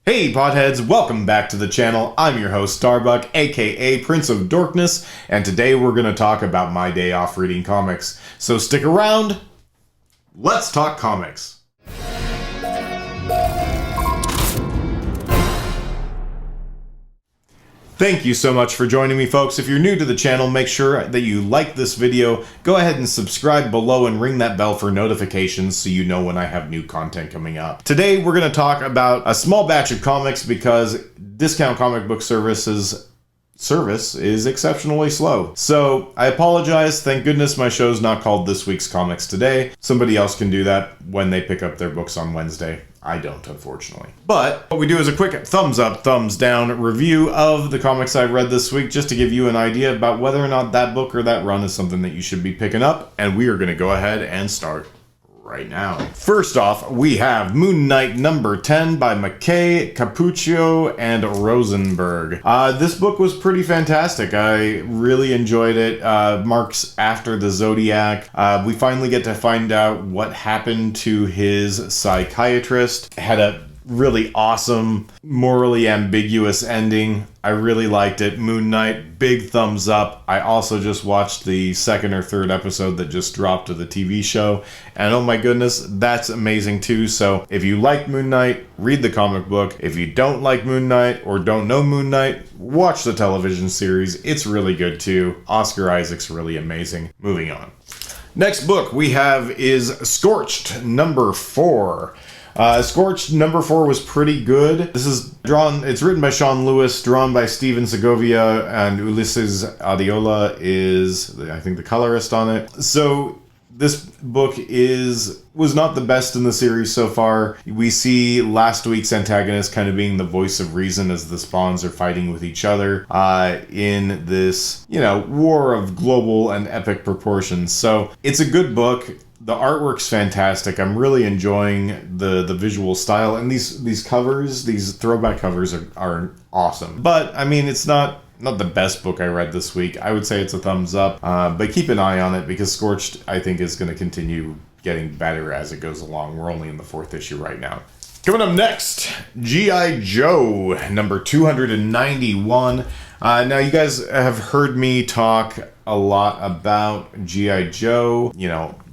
Hey potheads, welcome back to the channel. I'm your host Starbuck, aka Prince of Dorkness, and today we're going to talk about my day off reading comics. So stick around, let's talk comics. Thank you so much for joining me, folks. If you're new to the channel, make sure that you like this video, go ahead and subscribe below and ring that bell for notifications so you know when I have new content coming up. Today, we're going to talk about a small batch of comics because Discount Comic Book Service is exceptionally slow. So I apologize. Thank goodness my show's not called This Week's Comics Today. Somebody else can do that when they pick up their books on Wednesday. I don't, unfortunately. But what we do is a quick thumbs up, thumbs down review of the comics I read this week, just to give you an idea about whether or not that book or that run is something that you should be picking up. And we are going to go ahead and start right now. First off, we have Moon Knight number 10 by McKay, Cappuccio, and Rosenberg. This book was pretty fantastic. I really enjoyed it. Mark's after the Zodiac. We finally get to find out what happened to his psychiatrist. Had a really awesome, morally ambiguous ending. I really liked it. Moon Knight, big thumbs up. I also just watched the second or third episode that just dropped of the TV show, and oh my goodness, that's amazing too. So if you like Moon Knight, read the comic book. If you don't like Moon Knight or don't know Moon Knight, watch the television series. It's really good too. Oscar Isaac's really amazing. Moving on. Next book we have is Scorched number 4. Scorched number 4 was pretty good. It's written by Sean Lewis, drawn by Steven Segovia, and Ulises Adiola is, I think, the colorist on it. So this book was not the best in the series so far. We see last week's antagonist kind of being the voice of reason as the Spawns are fighting with each other in this, war of global and epic proportions. So it's a good book. The artwork's fantastic. I'm really enjoying the visual style, and these covers, these throwback covers are awesome. But I mean, it's not the best book I read this week. I would say it's a thumbs up, but keep an eye on it because Scorched, I think, is going to continue getting better as it goes along. We're only in the 4th issue right now. Coming up next, G.I. Joe number 291. Now, you guys have heard me talk a lot about G.I. Joe,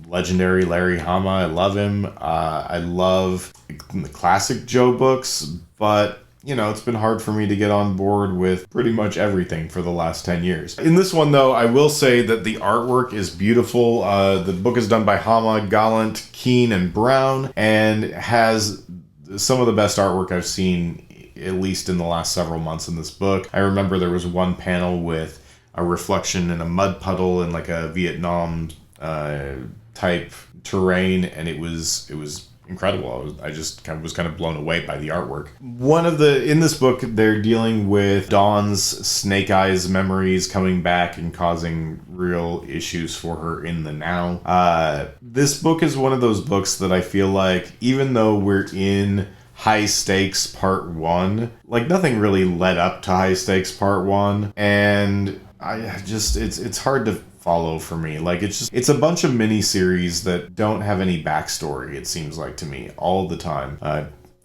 legendary Larry Hama. I love him. I love the classic Joe books, but it's been hard for me to get on board with pretty much everything for the last 10 years. In this one, though, I will say that the artwork is beautiful. The book is done by Hama, Gallant, Keane, and Brown, and has some of the best artwork I've seen, at least in the last several months in this book. I remember there was one panel with a reflection in a mud puddle in like a Vietnam type terrain, and it was incredible. I was kind of blown away by the artwork. In this book, they're dealing with Dawn's Snake Eyes memories coming back and causing real issues for her in the now. This book is one of those books that I feel like, even though we're in High Stakes Part 1, like nothing really led up to High Stakes Part 1, and it's hard to follow for me. Like it's a bunch of mini-series that don't have any backstory, it seems like to me, all the time.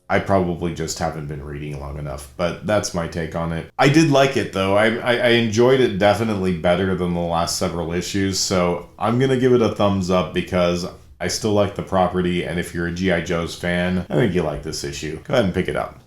I probably just haven't been reading long enough, but that's my take on it. I did like it though. I enjoyed it definitely better than the last several issues, so I'm gonna give it a thumbs up because I still like the property, and if you're a G.I. Joe's fan, I think you like this issue. Go ahead and pick it up.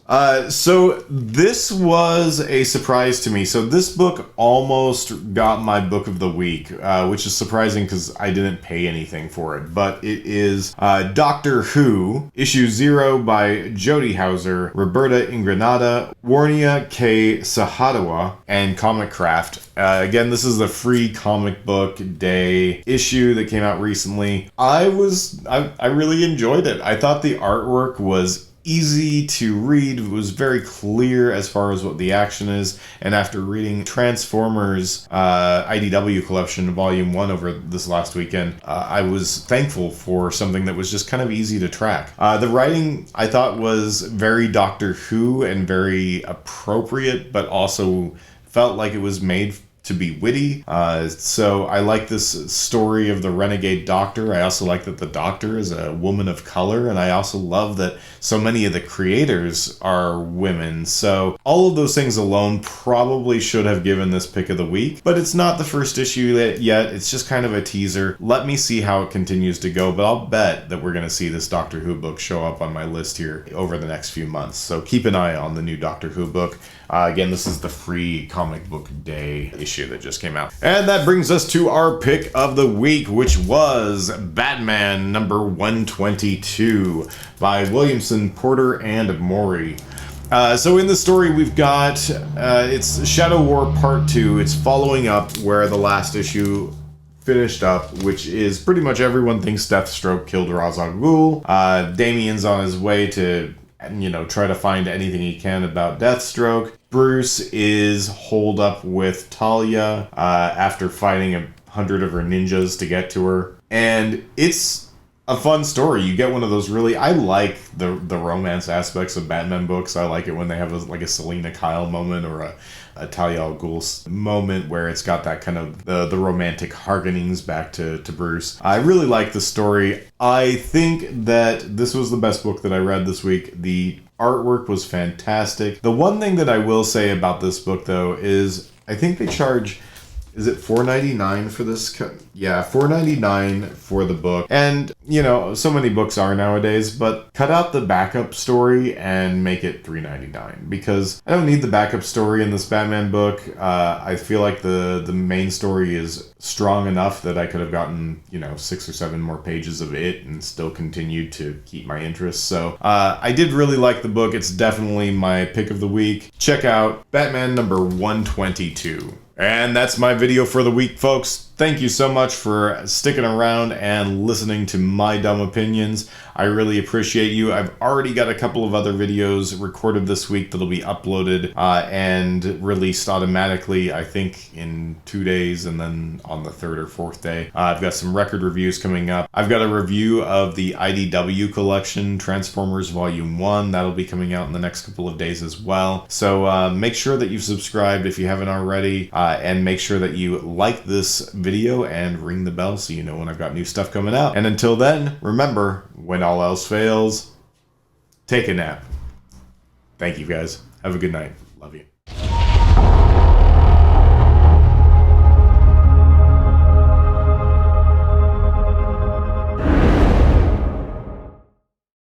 So this was a surprise to me. So this book almost got my book of the week, which is surprising because I didn't pay anything for it. But it is Doctor Who, issue 0 by Jody Hauser, Roberta Ingranata, Warnia K. Sahadawa, and Comic Craft. Again, this is the free comic book day issue that came out recently. I really enjoyed it. I thought the artwork was easy to read. It was very clear as far as what the action is, and after reading Transformers IDW collection volume 1 over this last weekend, I was thankful for something that was just kind of easy to track. The writing I thought was very Doctor Who and very appropriate, but also felt like it was made to be witty. So I like this story of the renegade doctor. I also like that the doctor is a woman of color, and I also love that so many of the creators are women. So all of those things alone probably should have given this pick of the week, but it's not the first issue yet. It's just kind of a teaser. Let me see how it continues to go, but I'll bet that we're going to see this Doctor Who book show up on my list here over the next few months. So keep an eye on the new Doctor Who book. Again, this is the free comic book day issue that just came out. And that brings us to our pick of the week, which was Batman number 122 by Williamson, Porter, and Morey. So in the story we've got, it's Shadow War Part 2. It's following up where the last issue finished up, which is pretty much everyone thinks Deathstroke killed Ra's al Ghul. Damian's on his way to try to find anything he can about Deathstroke. Bruce is holed up with Talia after fighting 100 of her ninjas to get to her. And it's a fun story. You get one of those really... I like the romance aspects of Batman books. I like it when they have a Selena Kyle moment or a Talia al Ghul moment where it's got that kind of the romantic hearkenings back to Bruce. I really like the story. I think that this was the best book that I read this week. The artwork was fantastic. The one thing that I will say about this book, though, is I think they charge... Is it $4.99 for this? Yeah, $4.99 for the book. And, so many books are nowadays, but cut out the backup story and make it $3.99 because I don't need the backup story in this Batman book. I feel like the main story is strong enough that I could have gotten, 6 or 7 more pages of it and still continued to keep my interest. So I did really like the book. It's definitely my pick of the week. Check out Batman number 122. And that's my video for the week, folks. Thank you so much for sticking around and listening to my dumb opinions. I really appreciate you. I've already got a couple of other videos recorded this week that'll be uploaded and released automatically, I think, in 2 days, and then on the 3rd or 4th day. I've got some record reviews coming up. I've got a review of the IDW collection, Transformers Volume 1. That'll be coming out in the next couple of days as well. So make sure that you've subscribed if you haven't already, and make sure that you like this video and ring the bell so you know when I've got new stuff coming out. And until then, remember, when all else fails, take a nap. Thank you guys. Have a good night. Love you.